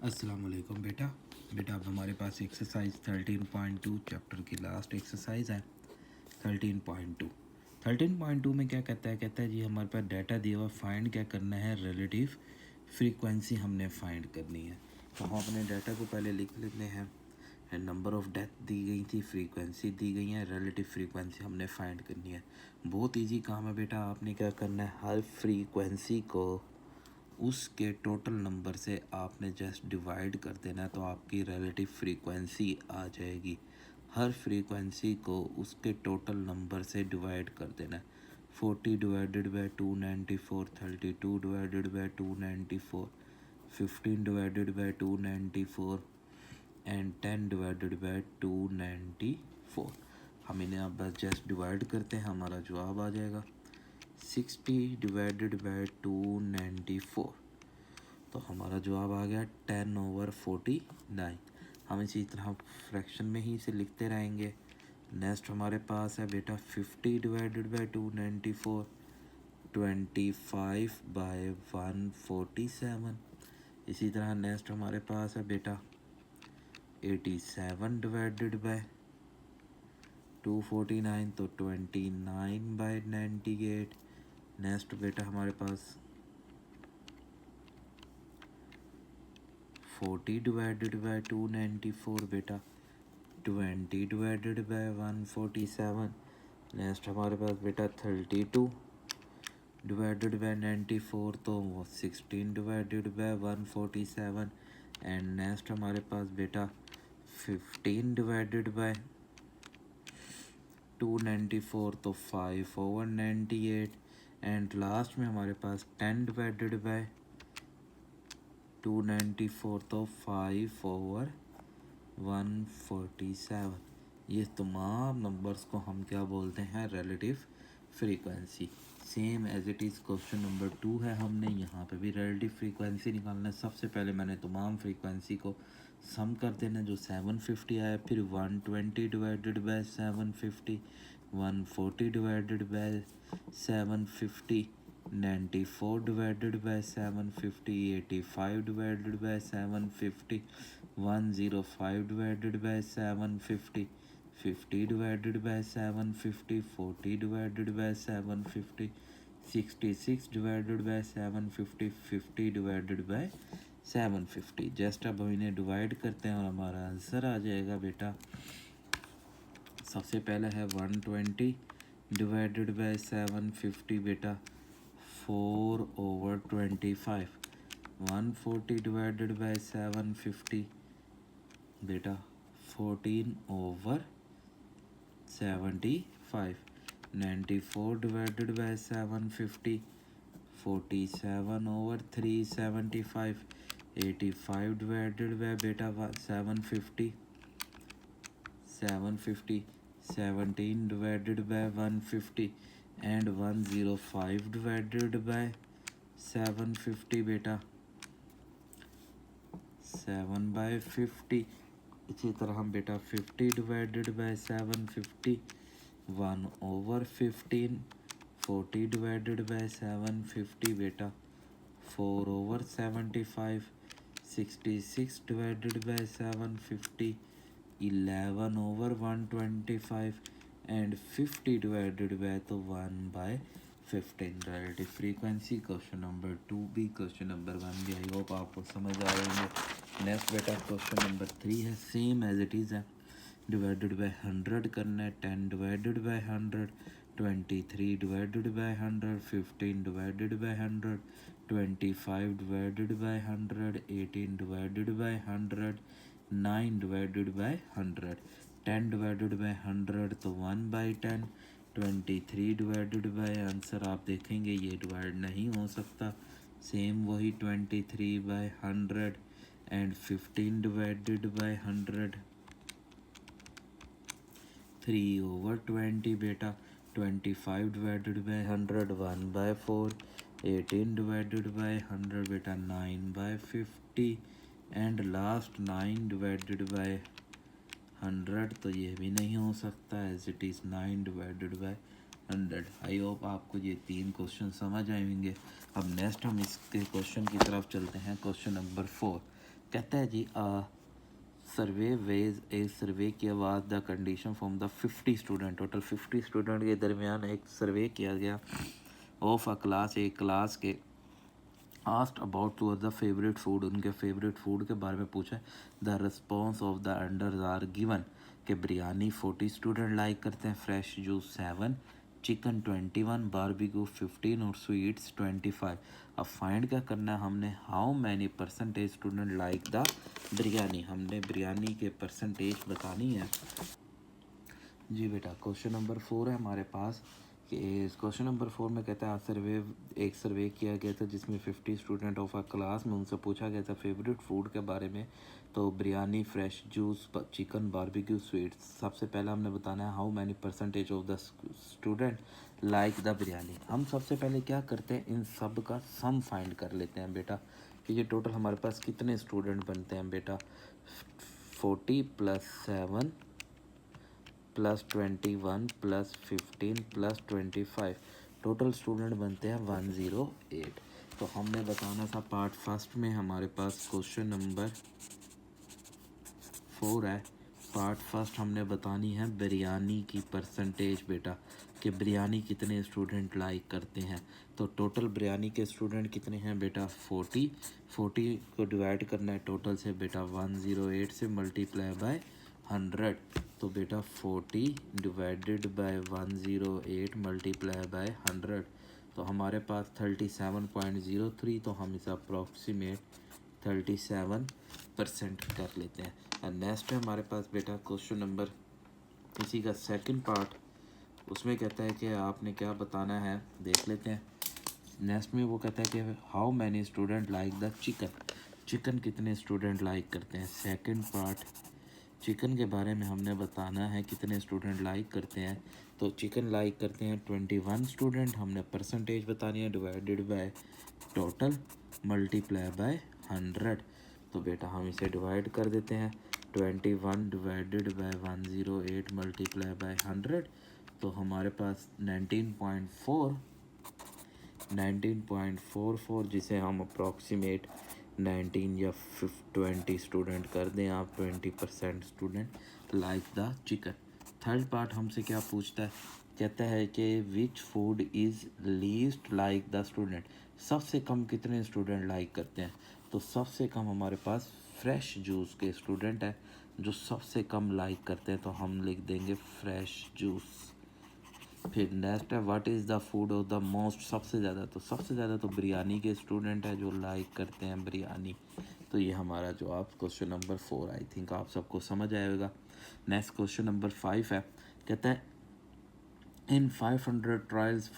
अस्सलाम वालेकुम बेटा। बेटा अब हमारे पास एक्सरसाइज 13.2 चैप्टर की लास्ट एक्सरसाइज है। 13.2 13.2 में क्या कहता है जी, हमारे पास डाटा दिया हुआ, फाइंड क्या करना है, रिलेटिव फ्रीक्वेंसी हमने फाइंड करनी है। तो हम अपने डाटा को पहले लिख लेते हैं। नंबर ऑफ़ डेथ दी गई थी, फ्रीक्वेंसी दी गई है, रिलेटिव फ्रीक्वेंसी हमने फाइंड करनी है। बहुत इजी काम है बेटा। आपने क्या करना है, हर फ्रीक्वेंसी को उसके टोटल नंबर से आपने जस्ट डिवाइड कर देना है, तो आपकी रिलेटिव फ्रीक्वेंसी आ जाएगी। हर फ्रीक्वेंसी को उसके टोटल नंबर से डिवाइड कर देना है। 40 divided by 294, 32 divided by 294, 15 divided by 294 and 10 divided by 294। हम इन्हें अब बस जस्ट डिवाइड करते हैं, हमारा जवाब आ जाएगा 60 डिवाइडेड बाई 294। तो हमारा जवाब आ गया 10/49। हम इसी तरह फ्रैक्शन में ही इसे लिखते रहेंगे। नेक्स्ट हमारे पास है बेटा 50 डिवाइडेड बाई 294, 25/147। इसी तरह नेक्स्ट हमारे पास है बेटा 87 डिवाइडेड बाई 249, तो 29/98। नेक्स्ट बेटा हमारे पास 40 डिवाइडेड बाई 294 बेटा 20 डिवाइडेड बाई 147। नेक्स्ट हमारे पास बेटा 32 डिवाइडेड बाई 94, तो 16 डिवाइडेड बाई 147। एंड नेक्स्ट हमारे पास बेटा 15 डिवाइडेड बाई 294, तो 5/98। एंड लास्ट में हमारे पास 10 डिवाइडेड बाई 294, तो 5/147। ये तमाम नंबर्स को हम क्या बोलते हैं, relative frequency. Same as it is question number 2 है, हमने यहाँ पे भी रिलेटिव फ्रीक्वेंसी निकालना है। सबसे पहले मैंने तमाम फ्रीक्वेंसी को सम कर देना, जो 750 आया, फिर 120 divided by 750, 140 divided by 750, 94 divided by 750, 85 divided by 750, 105 divided by 750, 50 divided by 750, 40 divided by 750, 66 divided by 750, 50 divided by 750। Just अब हम इन्हें डिवाइड करते हैं और हमारा आंसर आ जाएगा बेटा। सबसे पहला है 120 डिवाइडेड बाय 750 बेटा 4/25। 140 डिवाइडेड बाय 750 बेटा 14/75। 94 डिवाइडेड बाय 750 47/375। 85 डिवाइडेड बाय बेटा 750 17 divided by 150 and 105 divided by 750 बेटा 7/50। इसी तरह हम बेटा 50 डिवाइडेड बाय 750 1/15। 40 डिवाइडेड बाय 750 बेटा 4/75। 66 divided by 750 11/125 and 50 divided by तो 1/15। रिलेटिव फ्रीक्वेंसी क्वेश्चन नंबर 2 भी, क्वेश्चन नंबर 1 भी। आई होप आपको समझ आ रहे होंगे। नेक्स्ट बेटा क्वेश्चन नंबर 3 है, सेम एज इट इज़ है। डिवाइडेड बाय 100 करना है। 10 divided by 100, 23 divided by 100, 15 divided by 100, 25 divided by 100, 18 divided by 100, 9 divided by 100। 10 divided by 100 तो 1/10। 23 डिवाइडेड बाय, आंसर आप देखेंगे ये डिवाइड नहीं हो सकता, सेम वही 23/100। एंड 15 डिवाइडेड बाय 100 3/20 बेटा। 25 डिवाइडेड बाय 100 1/4। 18 डिवाइडेड बाय 100 बेटा 9/50। एंड लास्ट 9 डिवाइडेड बाय 100, तो ये भी नहीं हो सकता, as it is 9 divided by 100। I hope आपको ये 3 क्वेश्चन समझ आएंगे। अब नेक्स्ट हम इसके क्वेश्चन की तरफ चलते हैं, क्वेश्चन नंबर 4। कहता है जी सर्वे वेज ए सर्वे किया was the condition from the 50 student, total 50 student के दरमियान एक सर्वे किया गया ऑफ अ क्लास, एक क्लास के asked about to the favourite food, उनके फेवरेट फूड के बारे में पूछा। The response of the answers are given कि बिरयानी 40 स्टूडेंट लाइक करते हैं, फ्रेश जूस 7, चिकन 21, बारबेक्यू 15 और स्वीट्स 25। अब फाइंड क्या करना है हमने, how many percentage student like the biryani, हमने बिरयानी के परसेंटेज बतानी है जी बेटा। क्वेश्चन नंबर 4 है हमारे पास कि क्वेश्चन नंबर 4 में कहता है एक सर्वे किया गया था जिसमें 50 स्टूडेंट ऑफ अ क्लास में उनसे पूछा गया था फेवरेट फूड के बारे में। तो biryani, fresh juice, chicken, barbecue, sweets. सबसे पहले हमने बताना है how many percentage of the student like the biryani. हम सबसे पहले क्या करते हैं, इन सब का सम फाइंड कर लेते हैं बेटा कि ये टोटल हमारे पास कितने स्टूडेंट बनते हैं बेटा। 40 + 7 + 21 + 15 + 25, टोटल स्टूडेंट बनते हैं 108। तो हमने बताना था पार्ट फर्स्ट में हमारे पास क्वेश्चन नंबर 4 है। पार्ट फर्स्ट हमने बतानी है बिरयानी की परसेंटेज बेटा कि बिरयानी कितने स्टूडेंट लाइक करते हैं। तो टोटल बिरयानी के स्टूडेंट कितने हैं बेटा 40 को डिवाइड करना है टोटल से बेटा 108 से मल्टीप्लाई बाय 100। तो बेटा 40 डिवाइडेड बाय 108 मल्टीप्लाई बाय 100, तो हमारे पास 37.03। तो हम इसे अप्रॉक्सीमेट 37% कर लेते हैं। और नेक्स्ट है हमारे पास बेटा क्वेश्चन नंबर इसी का सेकंड पार्ट, उसमें कहता है कि आपने क्या बताना है, देख लेते हैं। नेक्स्ट में वो कहता है कि how many student like the chicken, chicken कितने स्टूडेंट लाइक करते हैं। सेकंड पार्ट चिकन के बारे में हमने बताना है कितने स्टूडेंट लाइक करते हैं। तो चिकन लाइक करते हैं 21 स्टूडेंट, हमने परसेंटेज बतानी है divided by total multiply by 100। तो बेटा हम इसे डिवाइड कर देते हैं 21 डिवाइडेड बाय 108 मल्टीप्लाई बाय 100। तो हमारे पास 19.44 जिसे हम अप्रॉक्सीमेट 19 या 20 स्टूडेंट कर दें आप, 20% student like the chicken. Third part हमसे क्या पूछता है, कहता है कि which food is least like the student, सबसे कम कितने स्टूडेंट लाइक करते हैं। तो सबसे कम हमारे पास फ्रेश जूस के स्टूडेंट है जो सबसे कम लाइक करते हैं, तो हम लिख देंगे फ्रेश जूस। फिर नेक्स्ट है what is the food of the most, सबसे ज़्यादा, तो सबसे ज़्यादा तो बिरयानी के स्टूडेंट है जो लाइक करते हैं बिरयानी। तो ये हमारा जवाब क्वेश्चन नंबर 4 आई थिंक आप सबको समझ आएगा। नेक्स्ट क्वेश्चन नंबर 5 है, कहता है इन 500 ट्रायल्स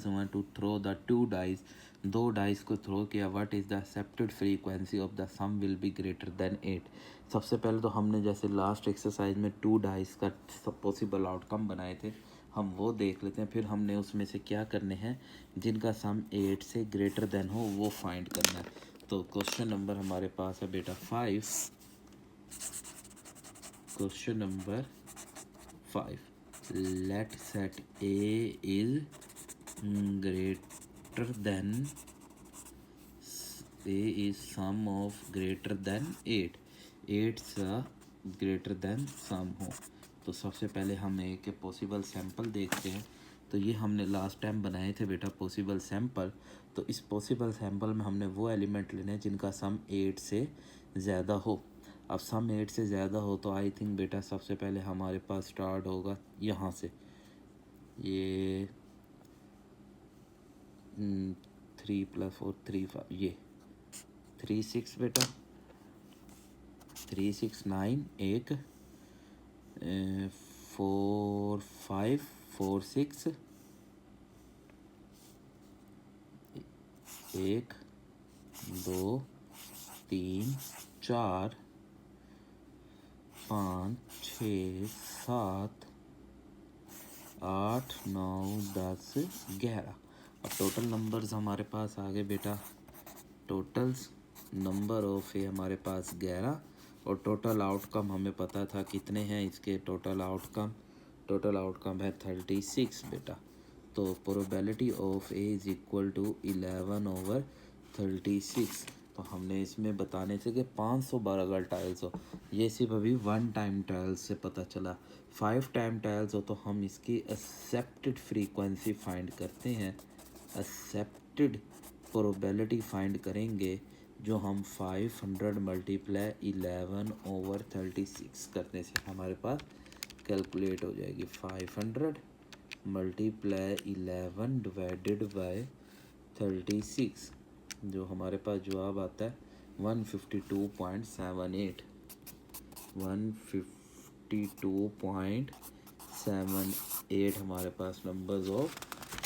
हुए to throw the 2 dice, 2 dice को थ्रो किया, what is the accepted frequency of the sum will be greater than 8। सबसे पहले तो हमने जैसे लास्ट एक्सरसाइज में 2 डाइस का पॉसिबल आउटकम बनाए थे, हम वो देख लेते हैं। फिर हमने उसमें से क्या करने हैं, जिनका सम 8 से ग्रेटर देन हो वो फाइंड करना है। तो क्वेश्चन नंबर हमारे पास है बेटा 5, question number 5, let set a is greater than a is sum of greater than 8, 8 सा ग्रेटर देन सम हो। तो सबसे पहले हम एक पॉसिबल सैंपल देखते हैं। तो ये हमने लास्ट टाइम बनाए थे बेटा पॉसिबल सैंपल। तो इस पॉसिबल सैंपल में हमने वो एलिमेंट लेने हैं जिनका सम 8 से ज़्यादा हो। अब सम 8 से ज़्यादा हो तो आई थिंक बेटा सबसे पहले हमारे पास स्टार्ट होगा यहाँ से, ये 3 + 4 3 5, ये 3 6 बेटा 3 6 9 1 4 5 4 6 1 2 3 4 5 6 7 8 9 10 11। अब टोटल नंबर्स हमारे पास आ गए बेटा, टोटल्स नंबर ऑफ ये हमारे पास 11 और टोटल आउटकम हमें पता था कितने हैं इसके। टोटल आउटकम है 36 बेटा। तो probability of A is equal to 11/36। तो हमने इसमें बताने थे कि 512 अगर टाइल्स हो, ये सिर्फ अभी 1 टाइम टाइल्स से पता चला। 5 टाइम टाइल्स हो तो हम इसकी एक्सेप्टेड फ्रीक्वेंसी फाइंड करते हैं, एक्सेप्टेड प्रोबेबिलिटी फाइंड करेंगे, जो हम 500 मल्टीप्लाई 11/36 करने से हमारे पास कैलकुलेट हो जाएगी। 500 मल्टीप्लाई 11 डिवाइडेड बाय 36, जो हमारे पास जवाब आता है 152.78। 152.78 हमारे पास नंबर्स ऑफ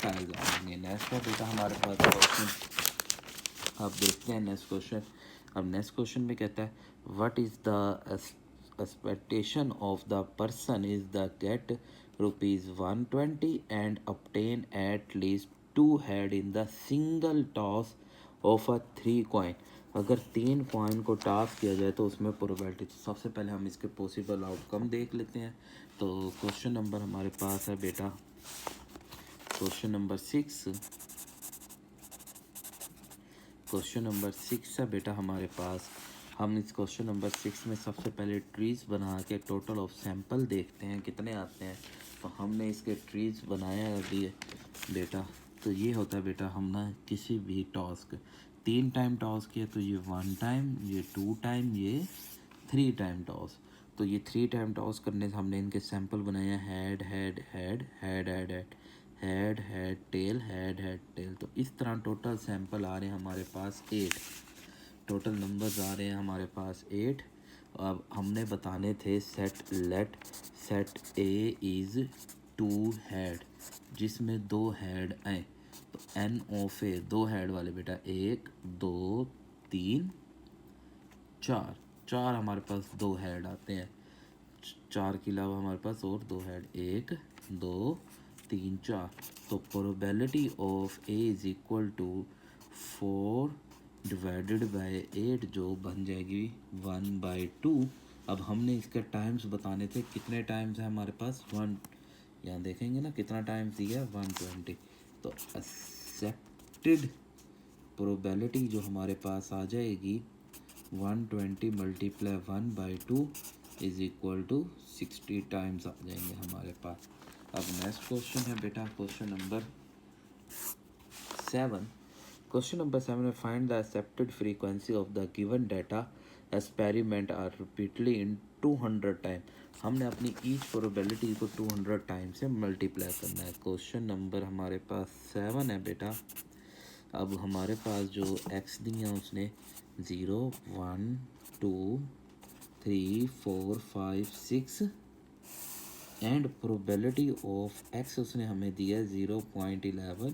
टाइल्स आएंगे। नेक्स्ट बेटा हमारे पास क्वेश्चन, अब देखते हैं नेक्स्ट क्वेश्चन। अब नेक्स्ट क्वेश्चन में कहता है what is the expectation of the person is the get ₹120 and obtain at least 2 head in the single toss of a 3 coin। अगर 3 कॉइन को टॉस किया जाए तो उसमें प्रोबेबिलिटी। सबसे पहले हम इसके पॉसिबल आउटकम देख लेते हैं। तो क्वेश्चन नंबर हमारे पास है बेटा क्वेश्चन नंबर 6। क्वेश्चन नंबर 6 है बेटा हमारे पास। हम इस क्वेश्चन नंबर 6 में सबसे पहले ट्रीज़ बना के टोटल ऑफ सैंपल देखते हैं कितने आते हैं। तो हमने इसके ट्रीज़ बनाया अभी बेटा। तो ये होता है बेटा, हम ना किसी भी टॉस के 3 टाइम टॉस किया तो ये 1 टाइम, ये 2 टाइम, ये 3 टाइम टॉस। तो ये 3 टाइम टॉस करने से हमने इनके सैंपल बनाया head head head head head head head head tail head head tail. तो इस तरह टोटल सैंपल आ रहे हैं हमारे पास 8। टोटल नंबर्स आ रहे हैं हमारे पास 8। अब हमने बताने थे set let set A is 2 head, जिसमें 2 हेड आए। तो एन ऑफ ए 2 हेड वाले बेटा 1 2 3 4, 4 हमारे पास 2 हेड आते हैं। 4 के अलावा हमारे पास और 2 हेड 1 2 3 4। तो probability of A is equal to 4 divided by 8, जो बन जाएगी 1/2। अब हमने इसके टाइम्स बताने थे, कितने टाइम्स है हमारे पास 1, यहाँ देखेंगे ना कितना टाइम्स दिया है 120। तो एक्सेप्टेड प्रोबेबिलिटी जो हमारे पास आ जाएगी 120 multiply 1/2 is equal to 60 times आ जाएंगे हमारे पास। अब नेक्स्ट क्वेश्चन है बेटा क्वेश्चन नंबर 7। क्वेश्चन नंबर 7 में find the accepted frequency of the given data experiment are repeatedly in 200 time. हमने अपनी ईच प्रोबेबिलिटी को 200 टाइम से मल्टीप्लाई करना है। क्वेश्चन नंबर हमारे पास 7 है बेटा। अब हमारे पास जो एक्स दिया उसने 0 1 2 3 4 5 6 एंड प्रोबेबिलिटी ऑफ एक्स उसने हमें दिया 0.11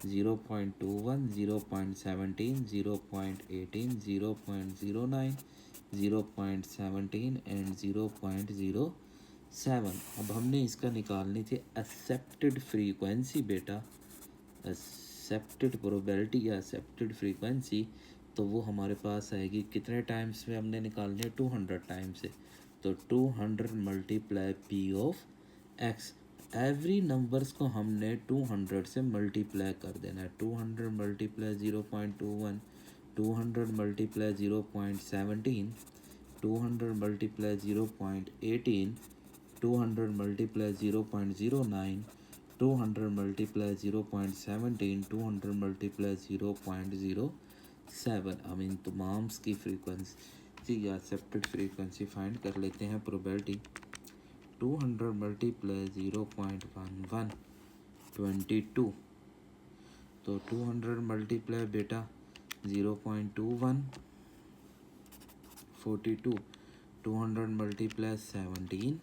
0.21 0.17 0.18 0.09 0.17 एंड 0.07। अब हमने इसका निकालनी थी एक्सेप्टेड फ्रीक्वेंसी बेटा, एक्सेप्टेड प्रोबेबिलिटी या एक्सेप्टेड फ्रीक्वेंसी। तो वो हमारे पास आएगी कितने टाइम्स में हमने निकालनी है 200 टाइम से। तो 200 multiply P of x, every numbers को हमने 200 से मल्टीप्लाई कर देना है। 200 multiply 0.21, 200 multiply 0.17, 200 multiply 0.18, 200 multiply 0.09, 200 multiply 0.17, 200 multiply 0.07। हम इन तमाम की फ्रीक्वेंसी या एक्सेप्टेड फ्रीक्वेंसी फाइंड कर लेते हैं। Probability 200 multiply 0.11 22। तो 200 मल्टीप्लाई बेटा 0.21 42, 200 मल्टीप्लाई 17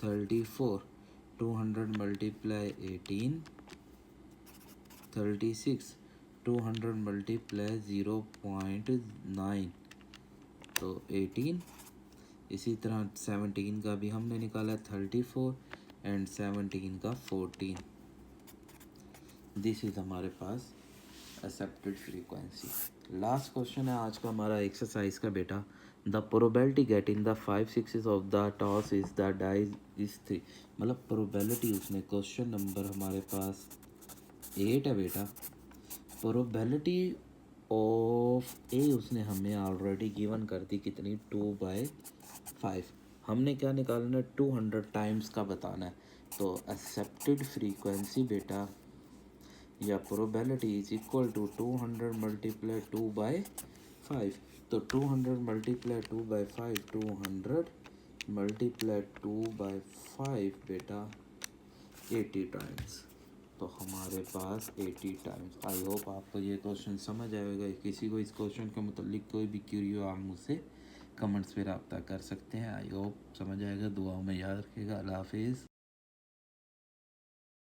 34, 200 मल्टीप्लाई 18 36, 200 मल्टीप्लाई 0.9 तो 18। इसी तरह 17 का भी हमने निकाला 34 एंड 17 का 14। दिस इज़ हमारे पास एक्सेप्टेड फ्रीक्वेंसी। लास्ट क्वेश्चन है आज का हमारा एक्सरसाइज का बेटा। The probability getting the 5 6 of the toss is the dice is 3। मतलब प्रोबेबिलिटी उसने क्वेश्चन नंबर हमारे पास 8 है बेटा। प्रोबेबिलिटी ऑफ ए उसने हमें ऑलरेडी गिवन कर दी कितनी 2/5। हमने क्या निकालना है 200 टाइम्स का बताना है। तो एक्सेप्टेड फ्रीक्वेंसी बेटा या probability is equal to 200 multiply 2/5। तो 200 मल्टीप्लाई 2/5 200 मल्टीप्लाई 2/5 बेटा 80 टाइम्स। तो हमारे पास 80 टाइम्स। आई होप आपको ये क्वेश्चन समझ आएगा। किसी को इस क्वेश्चन के मतलब कोई भी क्यूरी हो आप मुझसे कमेंट्स पे रब्ता कर सकते हैं। आई होप समझ आएगा। दुआओं में याद रखिएगा। अल्लाह हाफिज़।